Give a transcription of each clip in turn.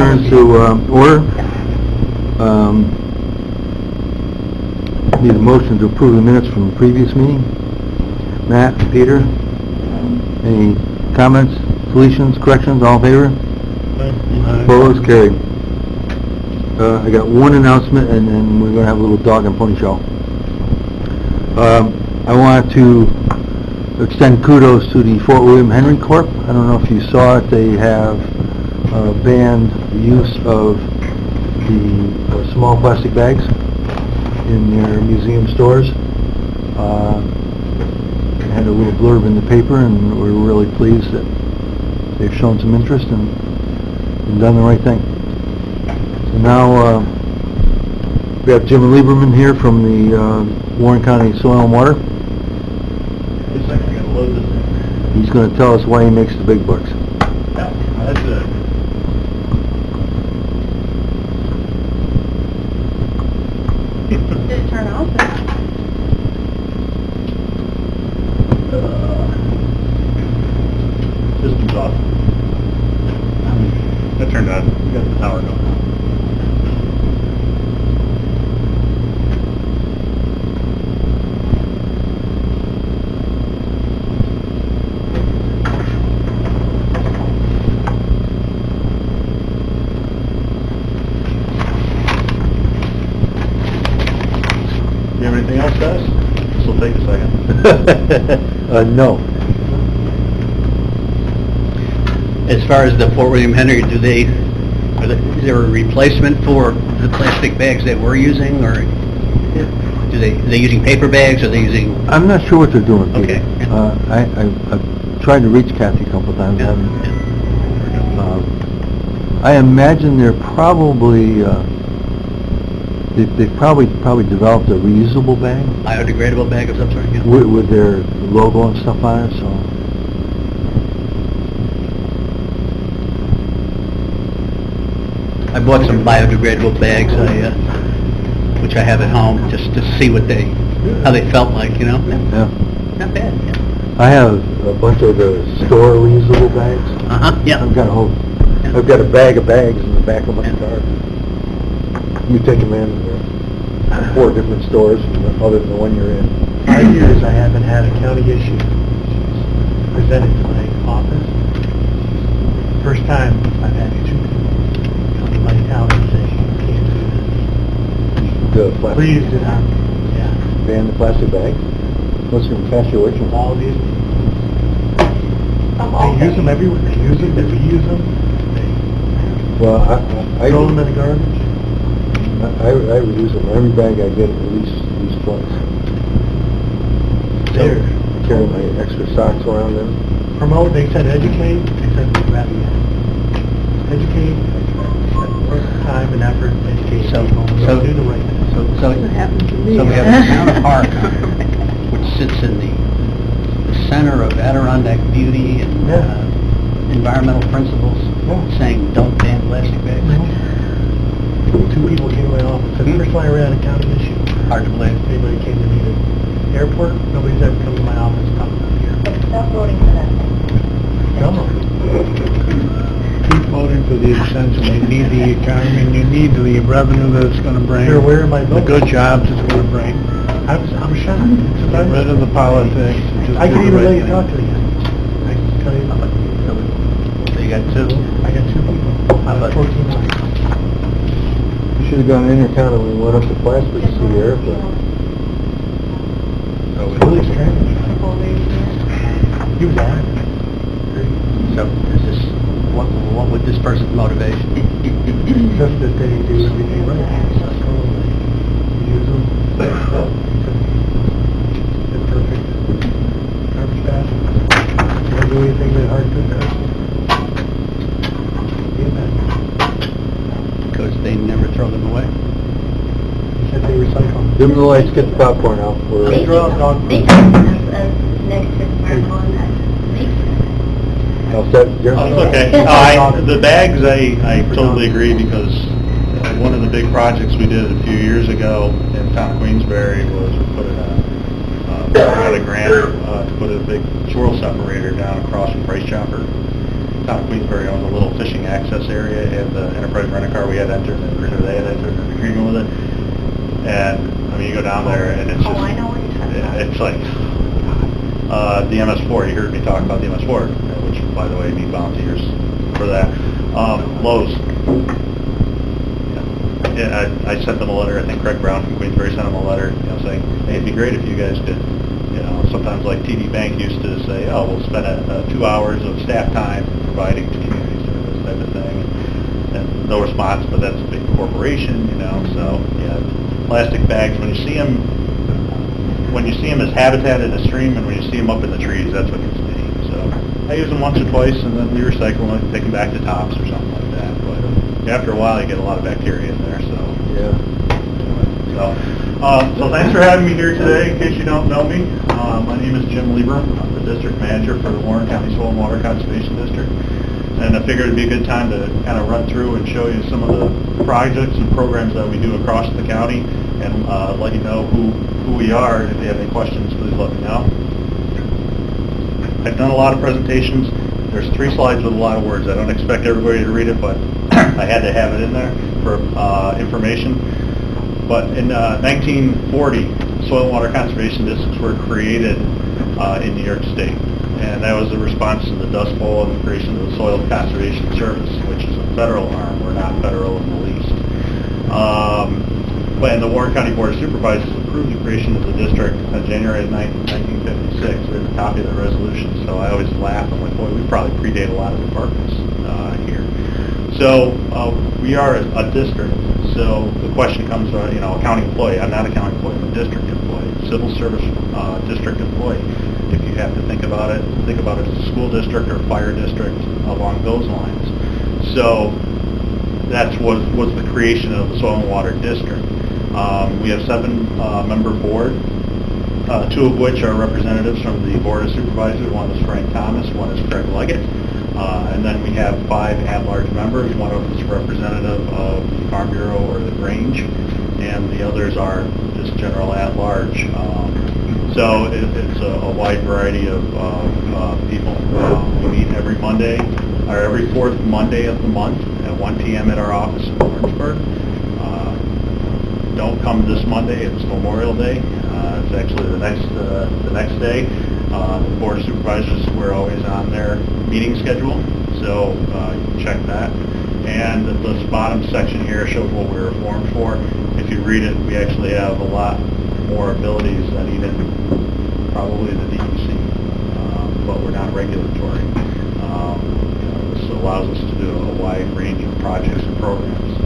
returns to order. Need a motion to approve the minutes from the previous meeting. Matt, Peter, any comments, deletions, corrections, all in favor? Opposed, carried. I got one announcement, and then we're going to have a little dog and pony show. I wanted to extend kudos to the Fort William Henry Corp. I don't know if you saw it. They have banned the use of the small plastic bags in their museum stores. Had a little blurb in the paper, and we're really pleased that they've shown some interest and done the right thing. So now we have Jim Lieberman here from the Warren County Soil and Water. He's going to tell us why he makes the big bucks. Yeah, that's it. Did it turn off? System's off. That turned on. We got the power going. You have anything else, guys? This will take a second. No. As far as the Fort William Henry, is there a replacement for the plastic bags that we're using, or are they using paper bags, or are they using... I'm not sure what they're doing, Peter. Okay. I've tried to reach Kathy a couple of times. Yeah, I imagine they're probably, they've probably developed a reusable bag biodegradable bag of some sort, yeah. with their logo and stuff on it, so. I bought some biodegradable bags, which I have at home, just to see how they felt like, you know? Yeah. Not bad, yeah. I have a bunch of the store reusable bags. Uh-huh, yeah. I've got a bag of bags in the back of my car. You take them in 4 different stores other than the one you're in. 5 years I haven't had a county issue presented to my office. First time I've had 2 people come to my town and say, you can't do The this. plastic, Please do not. Yeah. ban the plastic bags. What's going to pass your election? All these. They use them everywhere. They use them, they reuse them. Well, I Throw them in the garbage. I reuse them. Every bag I get at least twice. There. Carry my extra socks around them. Promote, they said educate, they said grab you. Educate, work, time and effort, educate people. So Do the right thing. So What happened to me? we have the town of Park, which sits in the center of Adirondack beauty and Yeah. environmental principles, Yeah. saying don't ban plastic bags. 2 people came to my office, the first time I ran a county issue. Hard to believe. Anybody came to me at the airport, nobody's ever come to my office talking about here. Stop voting for that. No. Keep voting for the essential. You need the economy, and you need the revenue that it's going to bring. You're aware of my The vote? good jobs it's going to bring. I was shocked. Get rid of the politics. And just I do can the even right let you thing. talk to the guy. I can tell you, So you got 2. I got 2 people. How about- 14 months. You should have gone Intercounty when we went up to Plattsburgh to see the airplane. It's really strange. He was adamant. So is this, what would this person's motivation? Just that they do everything right. They use them. They're perfect. Garbage basket. They don't do anything that hard to do. Because they never throw them away. He said they recycle them. Dim the lights, get the popcorn out. They draw dog food. Next to the purple one, that's All set, Jerry? Oh, it's okay. The bags, I totally agree, because one of the big projects we did a few years ago in town of Queensbury was we put we got a grant to put a big swirl separator down across from Price Chopper. Town of Queensbury owns a little fishing access area in the Enterprise Rent-A-Car we had entered, or they had entered an agreement with it. And, I mean, you go down there and it's just... Oh, I know what you're talking about. It's like, the MS4, you heard me talk about the MS4, which, by the way, need volunteers for that. Lowe's. Yeah, I sent them a letter, I think Craig Brown from Queensbury sent them a letter, saying, hey, it'd be great if you guys could, sometimes like TD Bank used to say, oh, we'll spend 2 hours of staff time providing community service type of thing. And no response, but that's a big corporation, so, yeah, plastic bags, when you see them as habitat in a stream, and when you see them up in the trees, that's what gets me. So I use them once or twice, and then we recycle them, take them back to Tops or something like that. But after a while, you get a lot of bacteria in there. So so thanks for having me here today. In case you don't know me, my name is Jim Lieber. I'm the district manager for the Warren County Soil and Water Conservation District. And I figured it'd be a good time to kind of run through and show you some of the projects and programs that we do across the county, and let you know who we are. If you have any questions, please let me know. I've done a lot of presentations. There's 3 slides with a lot of words. I don't expect everybody to read it, but I had to have it in there for information. But in 1940, soil and water conservation districts were created in New York State. And that was a response to the Dust Bowl and the creation of the Soil Conservation Service, which is a federal arm. We're not federal in the least. When the Warren County Board of Supervisors approved the creation of the district on January 9th, 1956, we have a copy of the resolution. So I always laugh. I'm like, boy, we probably predate a lot of departments here. So we are a district. So the question comes, a county employee. I'm not a county employee. I'm a district employee, civil service district employee. If you have to think about it as a school district or fire district along those lines. So that's was the creation of the Soil and Water District. We have 7-member board, 2 of which are representatives from the Board of Supervisors. One is Frank Thomas, one is Craig Leggett. And then we have 5 at-large members. One of them is a representative of the Farm Bureau or the Grange, and the others are just general at-large. So it's a wide variety of people. We meet every Monday, or every 4th Monday of the month at 1 p.m. at our office in Lawrenceburg. Don't come this Monday. It's Memorial Day. It's actually the next day. The Board of Supervisors, we're always on their meeting schedule, so you can check that. And this bottom section here shows what we were formed for. If you read it, we actually have a lot more abilities than even probably the DEC, but we're not regulatory. This allows us to do a wide range of projects and programs.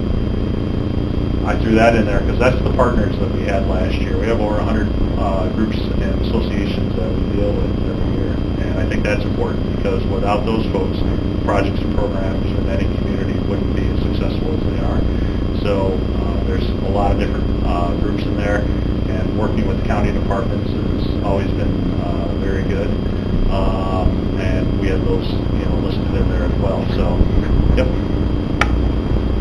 I threw that in there because that's the partners that we had last year. We have over 100 groups and associations that we deal with every year, and I think that's important because without those folks, projects and programs in any community wouldn't be as successful as they are. So there's a lot of different groups in there, and working with county departments has always been very good. And we have those listed in there as well. So, yep.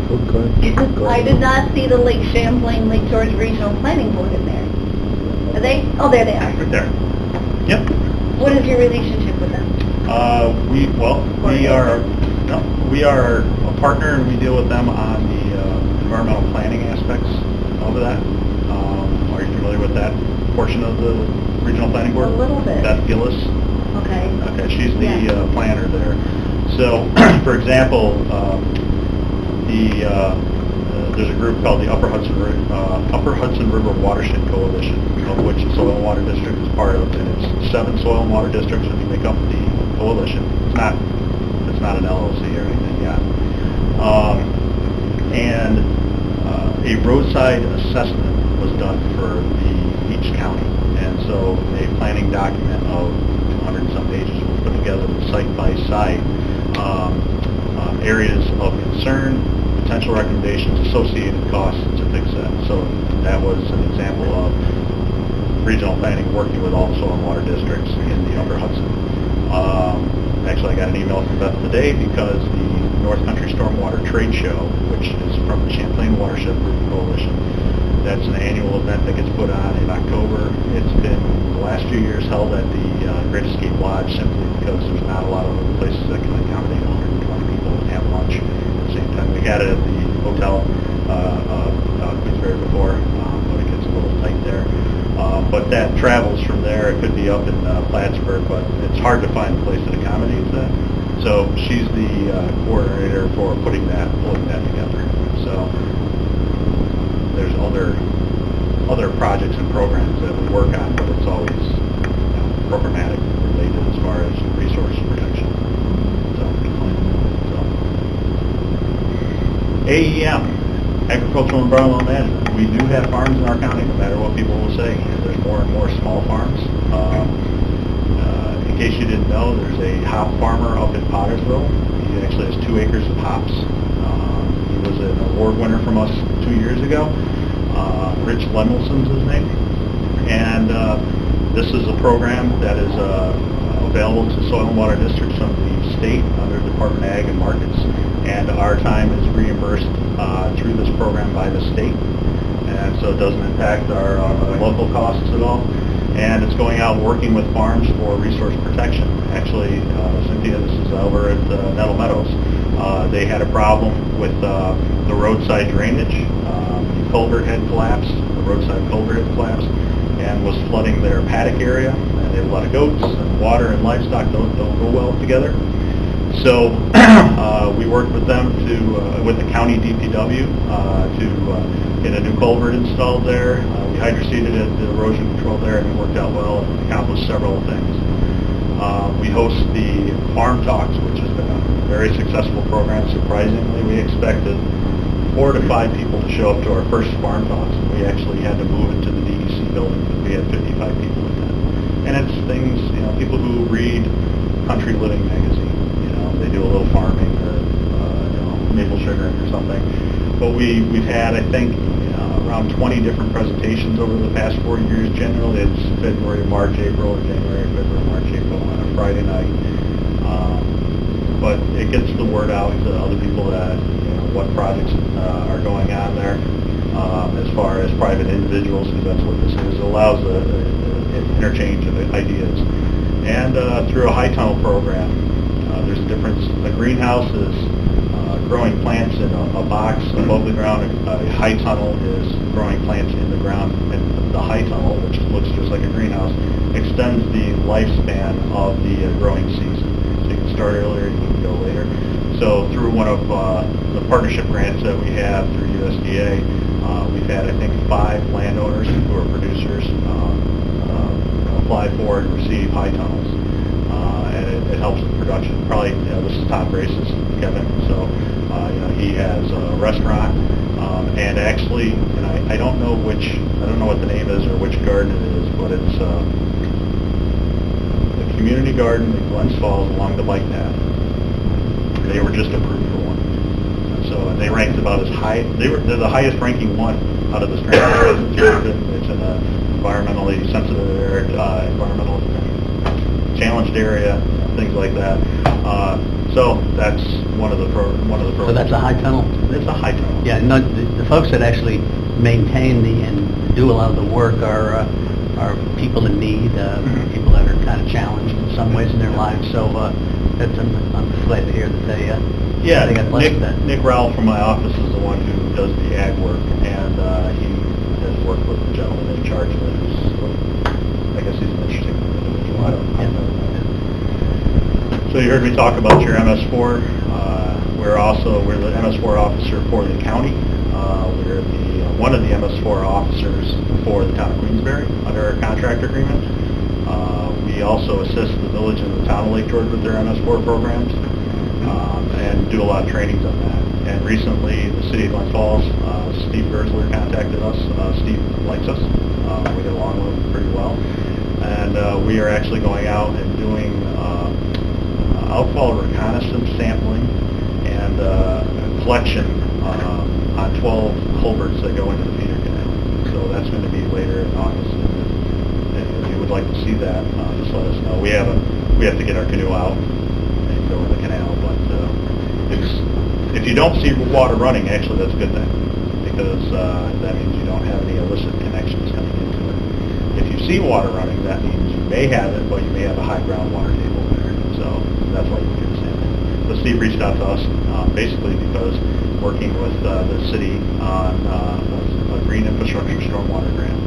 Okay. I did not see the Lake Champlain, Lake George Regional Planning Board in there. Are they? Oh, there they are. Right there. Yep. What is your relationship with them? We are a partner, and we deal with them on the environmental planning aspects of that. Are you familiar with that portion of the Regional Planning Board? A little bit. Beth Gillis. Okay. Okay, she's the Yeah. planner there. So, for example, there's a group called the Upper Hudson River Watershed Coalition, of which the Soil and Water District is part of, and it's 7 soil and water districts which make up the coalition. It's not an LLC or anything yet. And a roadside assessment was done for each county, and so a planning document of 200 and some pages was put together with site-by-site areas of concern, potential recommendations, associated costs to fix that. So that was an example of regional planning working with all the soil and water districts in the Upper Hudson. Actually, I got an email from Beth today because the North Country Stormwater Trade Show, which is from the Champlain Watershed Group Coalition, that's an annual event that gets put on in October. It's been, the last few years, held at the Great Escape Lodge simply because there's not a lot of other places that can accommodate 100 had it at the hotel, Queensbury before, but it gets a little tight there. But that travels from there. It could be up in Plattsburgh, but it's hard to find a place that accommodates that. So she's the coordinator for putting that together. So there's other projects and programs that we work on, but it's always programmatic related as far as resource protection. AEM, Agricultural Environmental Management. We do have farms in our county, no matter what people will say. There's more and more small farms. In case you didn't know, there's a hop farmer up in Pottersville. He actually has 2 acres of hops. He was an award winner from us 2 years ago. Rich Lemelson's his name. And this is a program that is available to soil and water districts from the state under Department of Ag and Markets. And our time is reimbursed through this program by the state. And so it doesn't impact our local costs at all. And it's going out working with farms for resource protection. Actually, Cynthia, this is over at Nettle Meadows. They had a problem with the roadside drainage. The culvert had collapsed, the roadside culvert had collapsed, and was flooding their paddock area. And they have a lot of goats, and water and livestock don't go well together. So we worked with them with the county DPW to get a new culvert installed there. We hydroseeded it, did erosion control there, and it worked out well and accomplished several things. We host the Farm Talks, which has been a very successful program. Surprisingly, we expected 4 to 5 people to show up to our first Farm Talks. We actually had to move it to the DEC building because we had 55 people attend. And it's things, people who read Country Living magazine. They do a little farming or maple sugar or something. But we've had, I think, around 20 different presentations over the past 4 years. Generally, it's February, March, April, or January, February, March, April on a Friday night. But it gets the word out to other people that what projects are going on there. As far as private individuals, because that's what this is, it allows an interchange of ideas. And through a high tunnel program. There's a difference. The greenhouse is growing plants in a box above the ground. A high tunnel is growing plants in the ground. And the high tunnel, which looks just like a greenhouse, extends the lifespan of the growing season. So you can start earlier, you can go later. So through one of the partnership grants that we have through USDA, we've had, I think, 5 landowners who are producers apply for and receive high tunnels. And it helps with production. Probably, this is Tom Grace's, Kevin. So, he has a restaurant, and actually, I don't know what the name is or which garden it is, but it's the community garden in Glens Falls along the bike path. They were just approved for one. So, and they ranked about as high. They're the highest ranking one out of the strand. It's in an environmentally sensitive area, environmental challenged area, things like that. So that's one of the programs. So that's a high tunnel? It's a high tunnel. Yeah, no, the folks that actually maintain and do a lot of the work are people in need, people that are kind of challenged in some ways in their lives. So I'm glad to hear that they got blessed with that. Nick Rowell from my office is the one who does the ag work, and he has worked with the gentleman in charge of it. I guess he's an interesting individual. I don't know. So you heard me talk about your MS4. We're the MS4 officer for the county. We're one of the MS4 officers for the town of Queensbury under our contract agreement. We also assist the village and the town of Lake George with their MS4 programs and do a lot of trainings on that. And recently, the city of Glens Falls, Steve Gersler contacted us. Steve likes us. We get along with him pretty well. And we are actually going out and doing outfall reconnaissance sampling and collection on 12 culverts that go into the feeder canal. So that's going to be later in August. And if you would like to see that, just let us know. We have to get our canoe out and go in the canal. But if you don't see water running, actually that's a good thing, because that means you don't have any illicit connections coming into it. If you see water running, that means you may have it, but you may have a high groundwater table there. So that's why you can get sampling. The Steve reached out to us basically because working with the city on a green infrastructure stormwater grant.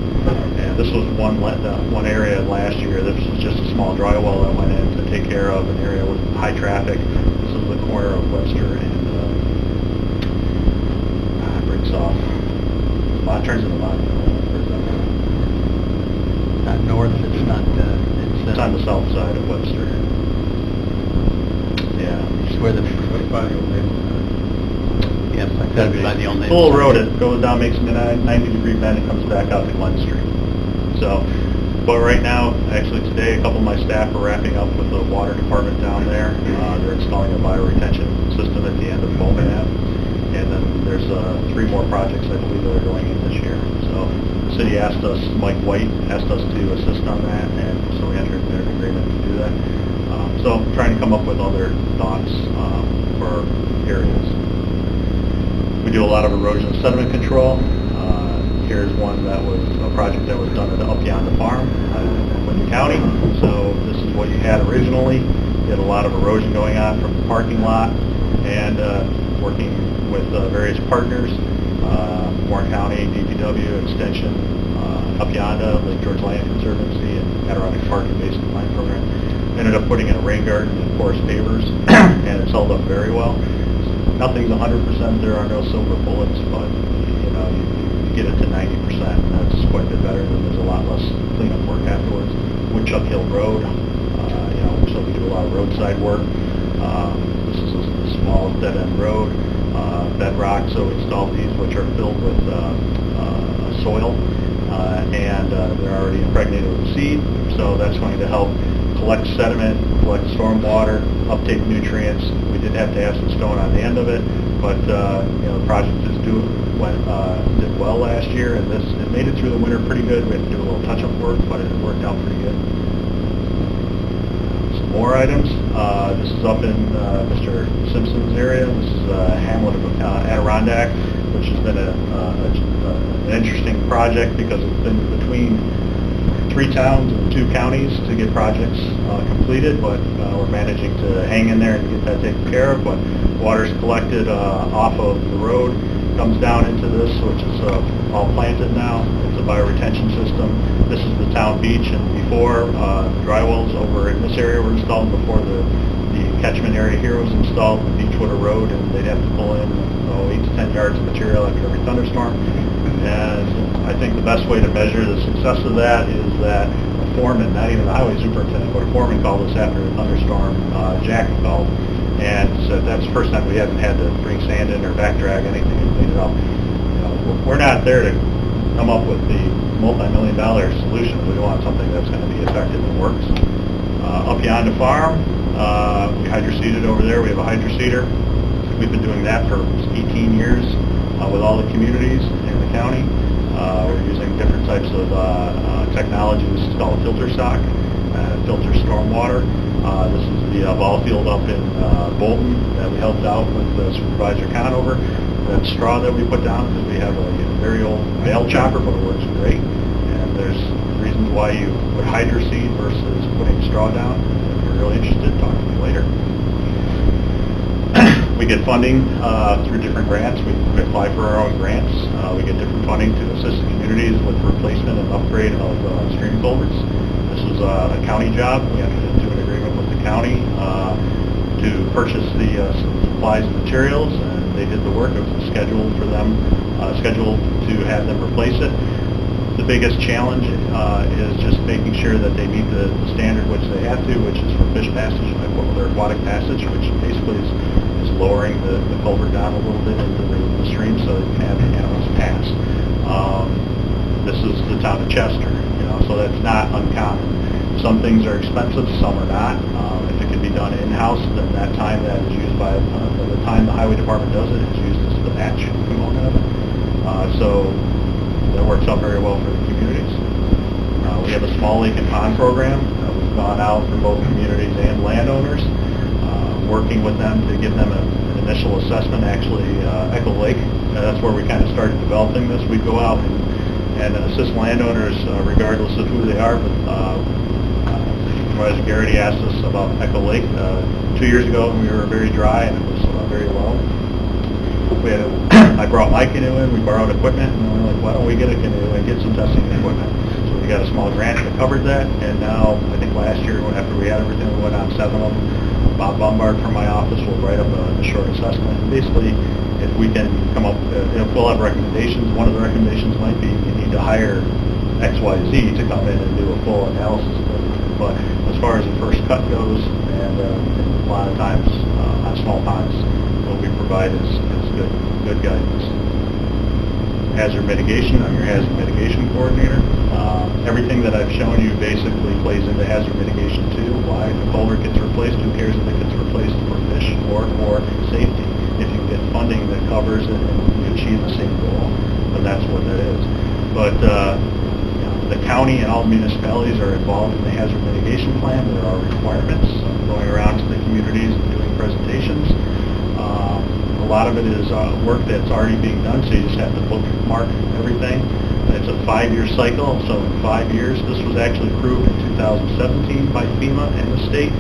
And this was one area last year. This was just a small dry well that went in to take care of an area with high traffic. This is the corner of Webster and Brigsoff. It turns into Mont. Not north, it's not, It's on the south side of Webster. Yeah. it's where the, yes, I gotta be by the old name. Full road, it goes down, makes a 90-degree bend, and comes back out to Glen Street. So, but right now, actually today, a couple of my staff are wrapping up with the water department down there. They're installing a bioretention system at the end of Bowman Ave. And then there's 3 more projects, I believe, that are going in this year. So the city asked us, Mike White asked us to assist on that, and so we entered into an agreement to do that. So trying to come up with other thoughts for areas. We do a lot of erosion and sediment control. Here's one that was a project that was done at Up Yonder Farm in Clinton County. So this is what you had originally. You had a lot of erosion going on from the parking lot, and working with various partners, Warren County, DPW, Extension, Up Yonder, Lake George Land Conservancy, and Adirondack Park and Basin Line Program. Ended up putting in a rain garden and porous pavers, and it's held up very well. Nothing's 100%, there are no silver bullets, but you know, you get it to 90%, and that's quite a bit better, and there's a lot less cleanup work afterwards. Woodchuck Hill Road, you know, so we do a lot of roadside work. This is a small dead-end road, bedrock, so we installed these, which are filled with soil, and they're already impregnated with seed, so that's going to help collect sediment, collect stormwater, uptake nutrients. We did have to have some stone on the end of it, but you know, the project did well last year, and it made it through the winter pretty good. We had to do a little touch-up work, but it worked out pretty good. Some more items. This is up in Mr. Simpson's area. This is Hamlet of Adirondack, which has been an interesting project because it's been between 3 towns and 2 counties to get projects completed, but we're managing to hang in there and get that taken care of. But water's collected off of the road, comes down into this, which is all planted now. It's a bioretention system. This is the town beach, and before dry wells over in this area were installed, before the catchment area here was installed, the beach would erode, and they'd have to pull in 8 to 10 yards of material after every thunderstorm. And I think the best way to measure the success of that is that a foreman, not even the highway superintendent, but a foreman called us after a thunderstorm, Jack called, and said that's the first time we haven't had to bring sand in or back drag anything and clean it up. You know, we're not there to come up with the multi-million-dollar solution. We want something that's going to be effective and works. Up Yonder Farm, we hydroseeded over there. We have a hydroseeder. We've been doing that for 18 years with all the communities in the county. We're using different types of technology. This is called a filter stock, filter stormwater. This is the ball field up in Bolton that we helped out with Supervisor Conover. That straw that we put down, because we have a very old bale chopper, but it works great. And there's reasons why you would hydroseed versus putting straw down. If you're really interested, talk to me later. We get funding through different grants. We apply for our own grants. We get different funding to assist the communities with replacement and upgrade of stream culverts. This was a county job. We entered into an agreement with the county to purchase the supplies and materials, and they did the work. It was scheduled for them, scheduled to have them replace it. The biggest challenge is just making sure that they meet the standard which they have to, which is for fish passage, or aquatic passage, which basically is lowering the culvert down a little bit into the stream so that you can have animals pass. This is the town of Chester, you know, so that's not uncommon. Some things are expensive, some are not. If it can be done in-house, then that time that is used by the time the highway department does it is used as the batch component of it. So that works out very well for the communities. We have a small lake and pond program. We've gone out for both communities and landowners, working with them to give them an initial assessment. Actually, Echo Lake, that's where we kind of started developing this. We go out and assist landowners regardless of who they are, but Supervisor Garrity asked us about Echo Lake 2 years ago, when we were very dry and it was very low. I brought my canoe in, we borrowed equipment, and we were like, why don't we get a canoe and get some testing equipment? So we got a small grant that covered that, and now, I think last year, after we had everything, we went on 7 of them. Bob Bombard from my office will write up a short assessment. Basically, if we can come up, if we'll have recommendations, one of the recommendations might be you need to hire XYZ to come in and do a full analysis of it. But as far as the first cut goes, and a lot of times on small ponds, what we provide is good guidance. Hazard mitigation, I'm your hazard mitigation coordinator. Everything that I've shown you basically plays into hazard mitigation too. Why the culvert gets replaced, who cares if it gets replaced for fish or for safety? If you get funding that covers it and you achieve the same goal, then that's what that is. But the county and all municipalities are involved in the hazard mitigation plan. There are requirements. I'm going around to the communities and doing presentations. A lot of it is work that's already being done, so you just have to bookmark everything. It's a 5-year cycle, so in 5 years, this was actually approved in 2017 by FEMA and the state.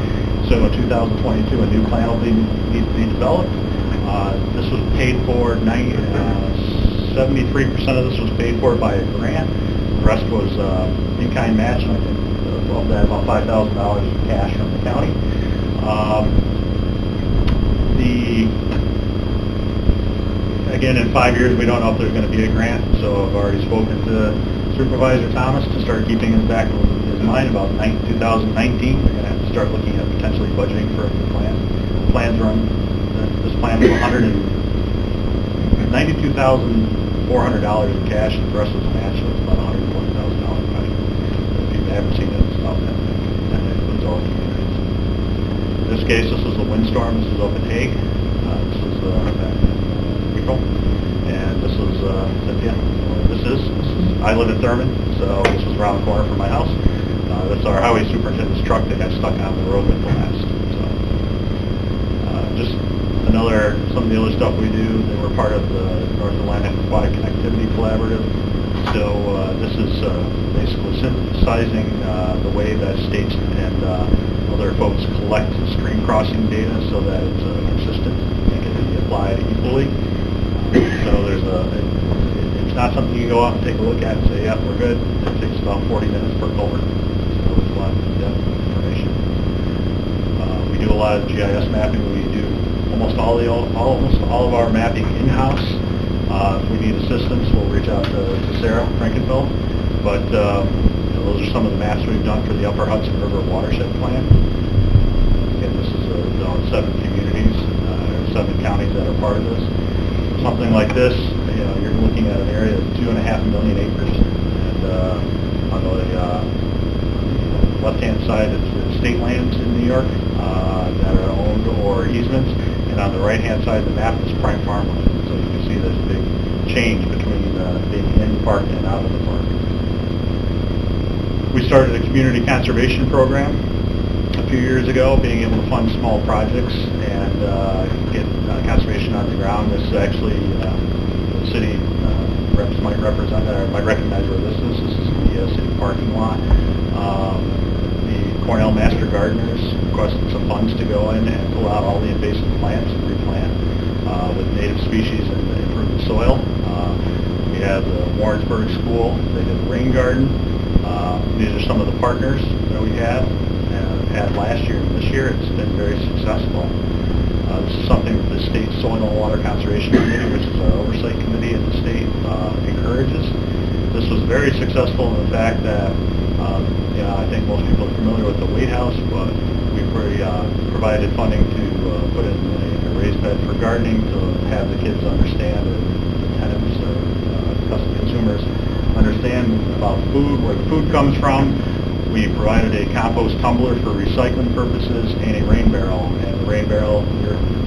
So in 2022, a new plan will need to be developed. This was paid for, 73% of this was paid for by a grant. The rest was in-kind match, and I think of that about $5,000 in cash from the county. Again, in 5 years, we don't know if there's going to be a grant, so I've already spoken to Supervisor Thomas to start keeping in the back of his mind about 2019. We're going to have to start looking at potentially budgeting for a new plan. This plan was $192,400 in cash, and the rest was matched, so it's about $120,000 budget. If you haven't seen it, it's about that. And it includes all communities. In this case, this was a windstorm. This is Openhague. This is and this is I live in Thurman, so this was around the corner from my house. That's our highway superintendent's truck that got stuck on the road with the last. So just some of the other stuff we do. They were part of the North Atlantic Aquatic Connectivity Collaborative. So this is basically synthesizing the way that states and other folks collect stream crossing data so that it's consistent and can be applied equally. So it's not something you go out and take a look at and say, yeah, we're good. It takes about 40 minutes per culvert. So it's a lot of in-depth information. We do a lot of GIS mapping. We do almost all of our mapping in-house. If we need assistance, we'll reach out to Sarah Frankenfeld. But those are some of the maps we've done for the Upper Hudson River Watershed Plan. Again, this is 7 communities, 7 counties that are part of this. Something like this, you're looking at an area of 2.5 million acres, and on the left-hand side it's state lands in New York that are owned or easements, and on the right-hand side of the map is prime farmland. So you can see there's a big change between being in the park and out of the park. We started a community conservation program a few years ago, being able to fund small projects and get conservation on the ground. This is actually the city reps might recognize where this is. This is the city parking lot. The Cornell Master Gardeners requested some funds to go in and pull out all the invasive plants and replant with native species and improve the soil. We have the Warrensburg School. They did a rain garden. These are some of the partners that we had last year and this year. It's been very successful. This is something that the State Soil and Water Conservation Committee, which is our oversight committee at the state, encourages. This was very successful in the fact that, I think most people are familiar with the Wade House, but we provided funding to put in a raised bed for gardening to have the kids understand, or the tenants or consumers understand about food, where the food comes from. We provided a compost tumbler for recycling purposes and a rain barrel. And the rain barrel,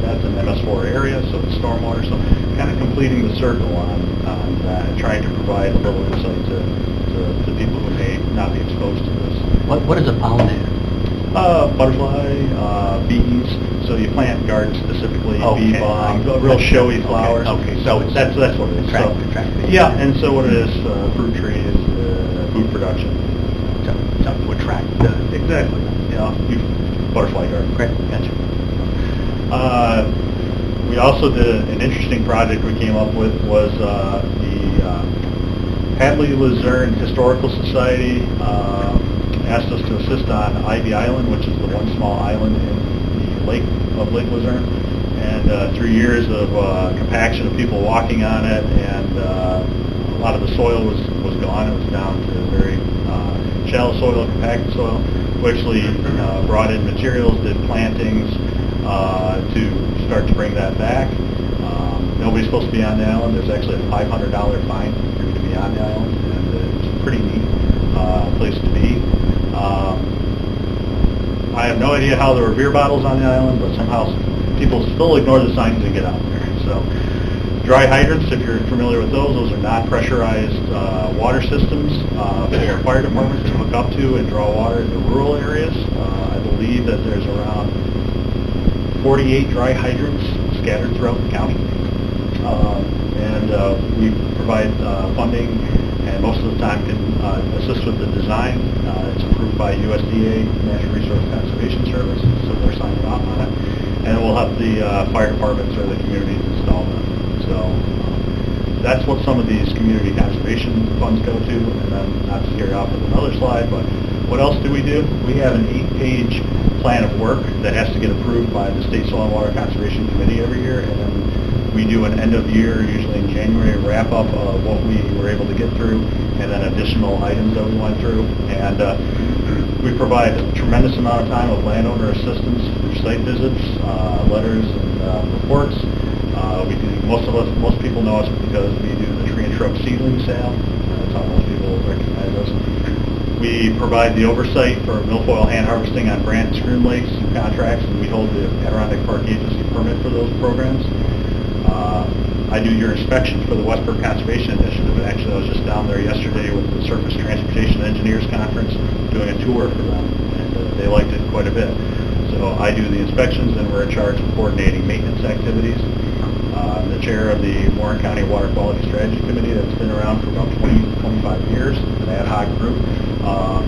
that's an MS4 area, so it's stormwater. So kind of completing the circle on that, and trying to provide a little insight to people who may not be exposed to this. What is a pollinator? Butterfly, bees. So you plant gardens specifically, bee balm, real Okay. showy flowers. Okay. So it's that's what it is. attract Yeah, and so what it is, Mm-hmm. fruit trees, food production. to attract. Exactly. You know, butterfly garden. Great, gotcha. We also did an interesting project we came up with was the Hadley Luzerne Historical Society asked us to assist on Ivy Island, which is the one small island in the lake of Lake Luzerne. And through years of compaction of people walking on it, and a lot of the soil was gone. It was down to very shallow soil, compacted soil. We actually brought in materials, did plantings to start to bring that back. Nobody's supposed to be on the island. There's actually a $500 fine for you to be on the island, and it's a pretty neat place to be. I have no idea how there were beer bottles on the island, but somehow people still ignore the signs and get out there. So, dry hydrants, if you're familiar with those are not pressurized water systems for fire departments to hook up to and draw water into rural areas. I believe that there's around 48 dry hydrants scattered throughout the county. We provide funding, and most of the time can assist with the design. It's approved by USDA, Natural Resource Conservation Service, so they're signing off on it. And we'll have the fire departments or the communities install them. So that's what some of these community conservation funds go to. And then, not to scare you off with another slide, but what else do we do? We have an 8-page plan of work that has to get approved by the State Soil and Water Conservation Committee every year, and then we do an end of year, usually in January, wrap up of what we were able to get through, and then additional items that we went through. And we provide a tremendous amount of time of landowner assistance through site visits, letters, and reports. We do, most people know us because we do the tree and shrub seedling sale. That's how most people recognize us. We provide the oversight for milfoil hand harvesting on Brant and Scroon Lakes through contracts, and we hold the Adirondack Park Agency permit for those programs. I do your inspections for the Westburg Conservation Initiative. Actually, I was just down there yesterday with the Surface Transportation Engineers Conference doing a tour for them, and they liked it quite a bit. So I do the inspections, and we're in charge of coordinating maintenance activities. I'm the chair of the Warren County Water Quality Strategy Committee that's been around for about 25 years, an ad hoc group.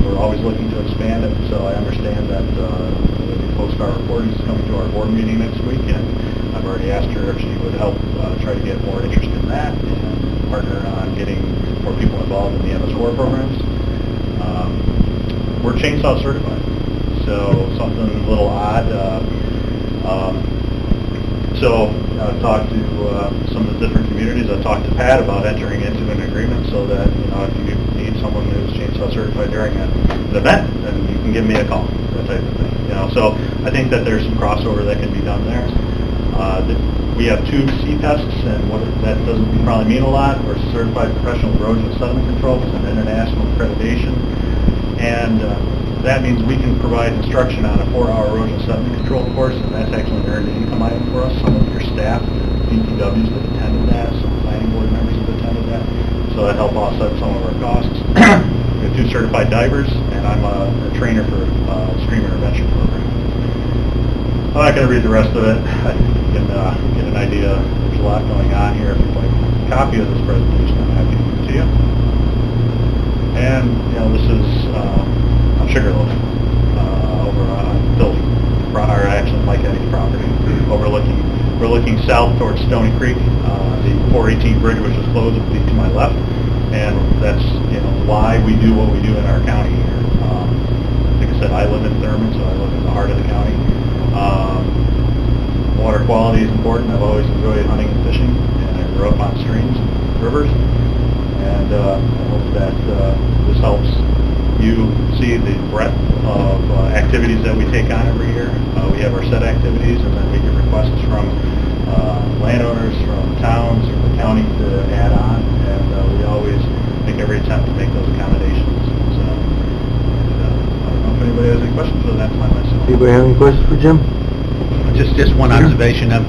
We're always looking to expand it, so I understand that the postcard reporting is coming to our board meeting next week, and I've already asked her if she would help try to get more interest in that and partner on getting more people involved in the MS4 programs. We're chainsaw certified, so something a little odd. So I've talked to some of the different communities. I've talked to Pat about entering into an agreement so that, you know, if you need someone who's chainsaw certified during an event, then you can give me a call, that type of thing. You know, so I think that there's some crossover that can be done there. We have 2 C tests, and what that doesn't probably mean a lot. We're certified professional erosion and sediment control. It's an international accreditation, and that means we can provide instruction on a 4-hour erosion and sediment control course, and that's actually an earned income item for us. Some of your staff, DPWs have attended that, some planning board members have attended that, so that helps offset some of our costs. We have 2 certified divers, and I'm a trainer for stream intervention program. I'm not going to read the rest of it. You can get an idea. There's a lot going on here. If you'd like a copy of this presentation, I'm happy to give it to you. And, you know, this is on Sugarloaf, over on Phil's, or actually Mike Eddie's property, overlooking. We're looking south towards Stony Creek. The 418 bridge, which is closed, will be to my left, and that's, you know, why we do what we do in our county here. Like I said, I live in Thurman, so I live in the heart of the county. Water quality is important. I've always enjoyed hunting and fishing, and I grew up on streams and rivers. And I hope that this helps you see the breadth of activities that we take on every year. We have our set activities, and then we get requests from landowners, from towns, from the county to add on, and we always make every attempt to make those accommodations. So, I don't know if anybody has any questions for that time myself. Anybody have any questions for Jim? Just one observation. I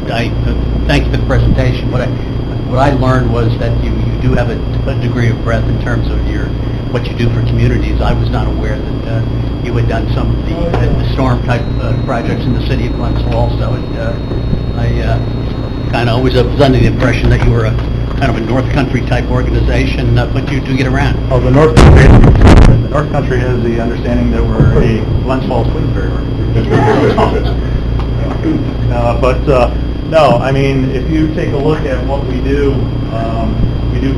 thank you for the presentation. What I learned was that you do have a degree of breadth in terms of what you do for communities. I was not aware that you had done some of the storm type projects in the city of Glencoe also. And I kind of always was under the impression that you were kind of a North Country type organization, but you do get around. Oh, the North Country has the understanding that we're a Glens Falls Queensbury organization. No, I mean, if you take a look at what we do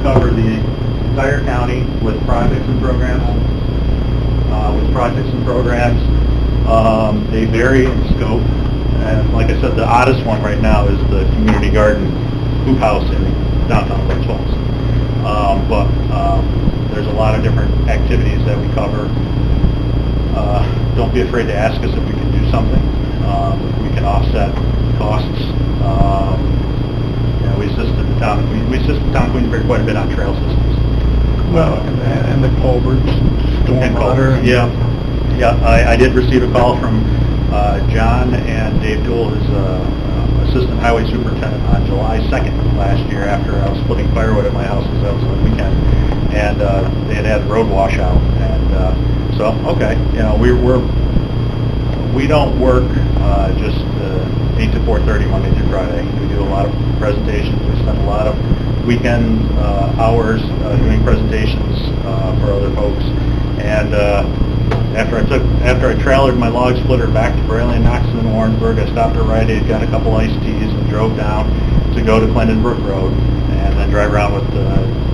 cover the entire county with projects and programs. They vary in scope, and like I said, the oddest one right now is the community garden hoop house in downtown Glens Falls. But there's a lot of different activities that we cover. Don't be afraid to ask us if we can do something. If we can offset costs. We assist the town of Queensbury quite a bit on trail systems. Well, and the culverts, stormwater. Yeah. I did receive a call from John and Dave Dool, his assistant highway superintendent, on July 2nd last year after I was splitting firewood at my house because that was on the weekend, and they had road washout, and so okay, we don't work just 8 to 4:30 Monday through Friday. We do a lot of presentations. We spend a lot of weekend hours doing presentations for other folks. And after I trailered my log splitter back to Braley, Knoxon, and Warrensburg, I stopped at Rite Aid, got a couple iced teas, and drove down to go to Clinton Brook Road, and then drive around with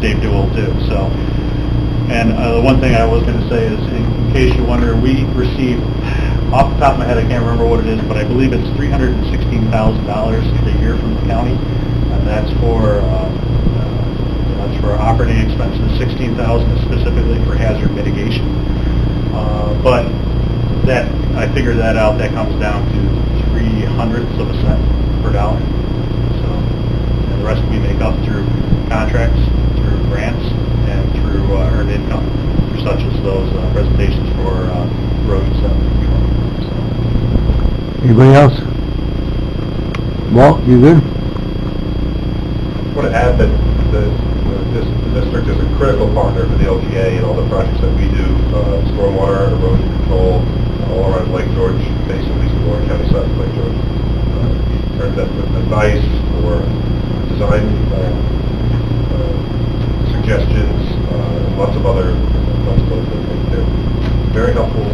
Dave Dool too. So, and the one thing I was going to say is, in case you wonder, we receive, off the top of my head, I can't remember what it is, but I believe it's $316,000 a year from the county, and that's for operating expenses. $16,000 is specifically for hazard mitigation. But that, I figured that out, that comes down to 0.03 of a cent per dollar. So, and the rest we make up through contracts, through grants, and through earned income, such as those presentations for road and stuff. Anybody else? Walt, you good? I want to add that the district is a critical partner for the LGA in all the projects that we do, stormwater, erosion control, all around Lake George, basically the Warren County side of Lake George. Advice or design suggestions, and lots of other things. They're very helpful,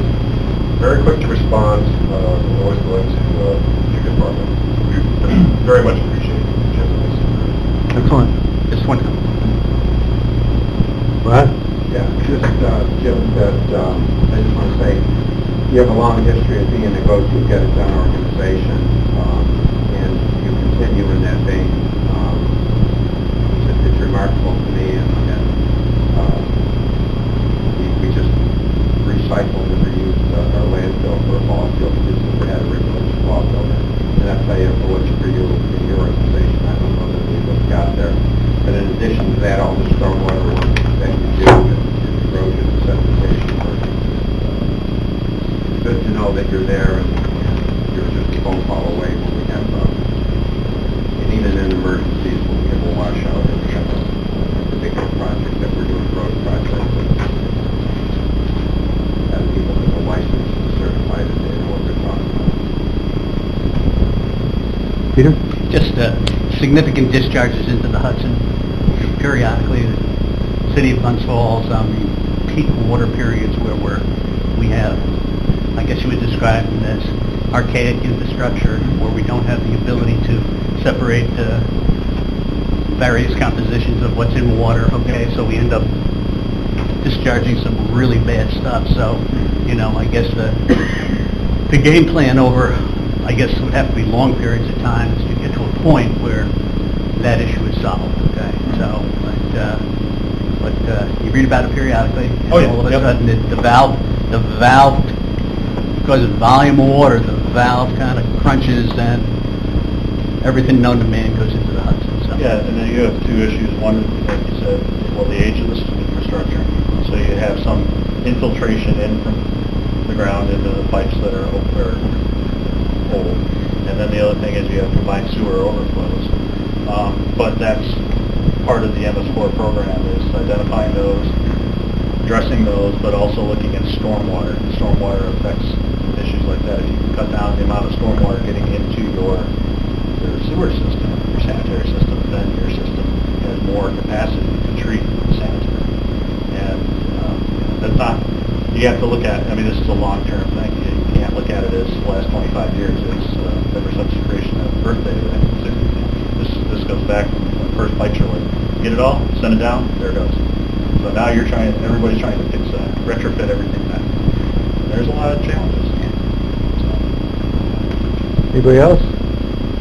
very quick to respond, and always willing to be a good partner. We very much appreciate Jim. Excellent. Just one. Brad? Yeah, just, Jim, that, I just want to say, you have a long history of being a go-to, get-it-done organization, and you continue in that vein. It's remarkable to me, and we just recycled and reused our landfill for a ball field, just as we had a regulation ball field. And I tell you, for your organization, I don't know that we would have got there. But in addition to that, all the stormwater work that you do, and erosion and sedimentation work, it's good to know that you're there and you're just a phone call away when we have, and even in emergencies when we have a washout and we have a particular project that we're doing, road project, and people with a license and certified that they know what they're talking about. Peter? Just significant discharges into the Hudson periodically. The city of Glens Falls, peak water periods where we have, I guess you would describe them as archaic infrastructure, where we don't have the ability to separate various compositions of what's in water. Okay, so we end up discharging some really bad stuff. So, I guess the game plan over, I guess, would have to be long periods of time to get to a point where that issue is solved. Okay, so but you read about it periodically, and all of a sudden the valve, because of volume of water, the valve kind of crunches, and everything known to man goes into the Hudson. So. Yeah, and then you have two issues. One, like you said, the age of the infrastructure. So you have some infiltration in from the ground into the pipes that are old. And then the other thing is you have combined sewer overflows. But that's part of the MS4 program, is identifying those, addressing those, but also looking at stormwater. Stormwater affects issues like that. If you can cut down the amount of stormwater getting into your sewer system, your sanitary system, then your system has more you have to look at, I mean, this is a long-term thing. You can't look at it as the last 25 years. It's ever since the creation of the birthday of the 1960s. This goes back from the first bike trailer. Get it all, send it down, there it goes. So now everybody's trying to fix that, retrofit everything back. There's a lot of challenges. Anybody else?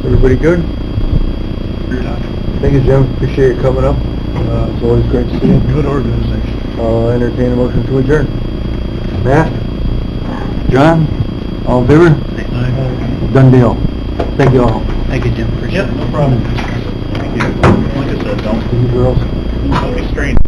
Everybody good? Your time. Thank you, Jim. Appreciate you coming up. It's always great to see you. Good organization. I'll entertain a motion to adjourn. Matt? John? All in favor? Done deal. Thank you all. Thank you, Jim. Appreciate it. No problem. Thank you. Like I said, Thank you, girls. don't be strange.